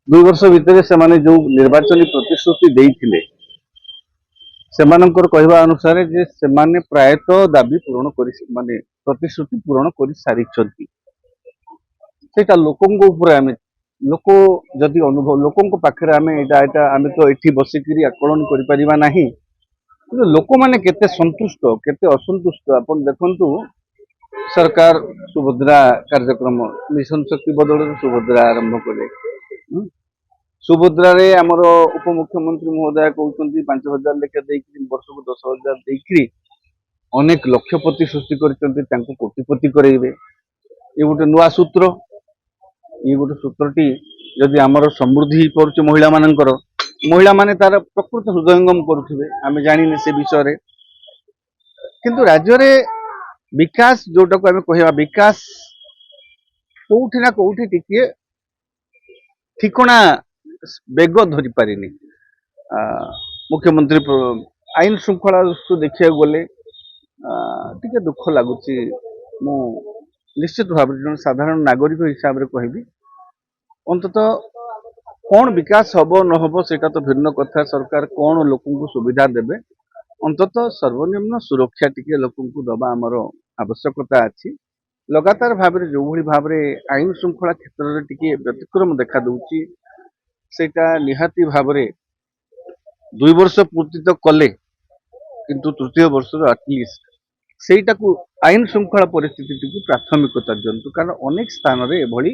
2 वर्ष भितर से जो निर्वाचन प्रतिश्रुति देइथिले सेमानंकर कहवा अनुसार जे सेमाने प्रायतः दाबी पूरण कर माने प्रतिश्रुति पूरण कर सारी सेटा लोकंक ऊपर आमे लोक जदि अनुभव लोकंक पाखरे आमे एटा आमे तो एठी बसिकिरी आकलन करि परिबा नाही किंतु लोक माने केते संतुष्ट केते असंतुष्ट अपन देखंतु सरकार सुभद्रा कार्यक्रम मिशन शक्ति बदल सुभद्रा आरंभ करे सुभद्रा रे हमर उपमुख्यमंत्री महोदय कहउछंती 5000 लेखा देकी वर्ष को 10000 देकी अनेक लक्षपति सृष्टि करचंती तांको कोटिपति करेइबे ये गोटे नुआ सूत्र ये गोटे सूत्रटी जदि आमर समृद्धि पड़ुचे महिला माने तार प्रकृत हृदयंगम करुथिबे आमे जानिने से विषय रे किंतु राज्य रे विकास जोटा को आमे कहवा विकास कोउठी ना कोउठी टिके ठिकणा बेग धरि पारिनी मुख्यमंत्री आईन श्रृंखला देखिया गले टिके दुख लागुची मु निश्चित भाव में साधारण नागरिक हिसाब से कहबी अंततः कौन विकास हम न हम सेटा तो भिन्न कथा सरकार कौन लोक सुविधा देबे अंततः सर्वनिम्न सुरक्षा टिके लोक दबा आमर आवश्यकता अच्छी लगातार भाव में जो भाव में आईन श्रृंखला क्षेत्र में टिके व्यतिक्रम देखा दूची सेटा निहाती भाव में 2 वर्ष पूर्ति तो कले किंतु तृतीय वर्ष एटलिस्ट सेटा को आईन श्रृंखला परिस्थिति को प्राथमिकता दिंतु कारण अनेक स्थान रे एभली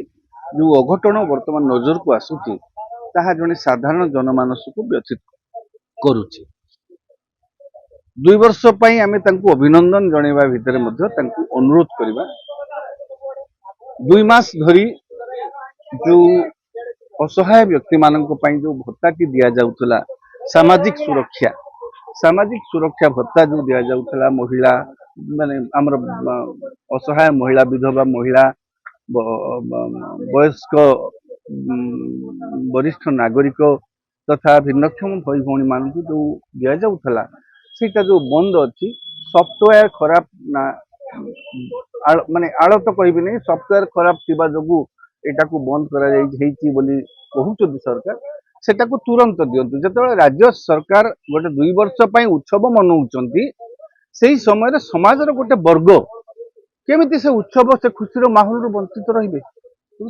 जो अघटन वर्तमान नजर को आसुची ताहा जने साधारण जनमानस को व्यथित करुची 2 वर्ष पई आमे तांको अभिनंदन जणेबा भितर मध्ये तांको अनुरोध करबा 2 मास धरी जो असहाय व्यक्ति मानक पई जो भत्ताटी दिया जाउतला सामाजिक सुरक्षा भत्ता जो दिया जाउतला महिला माने हमर असहाय महिला विधवा महिला वयस्क वरिष्ठ नागरिक तथा भिन्नक्षम भाई भौणी मान जो दिया जाउतला सेटा जो बंद अच्छी सॉफ्टवेयर खराब ना माने आड़ तो कहबी नहीं सॉफ्टवेयर खराब थिबा जोगु एटा को बंद करा जाई बोली कहउछथि सरकार सेटा को तुरंत दियंतु जतबे राज्य सरकार गोटे 2 वर्ष पई उत्सव मनाउछंती सेही समय समाजर गोटे वर्ग केमिति से उत्सव से खुशीर माहौल रु वंचित रहिबे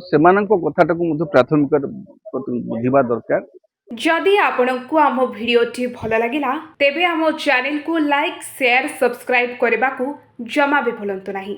सेमानंको कथाटाकू मध्ये प्राथमिक बुझिबा दरकार जदि आपनकु आम भिडियोटी भल लागिला तेबे आम चैनल को लाइक शेयर सब्सक्राइब करने को जमा भी भूलंतु नहीं।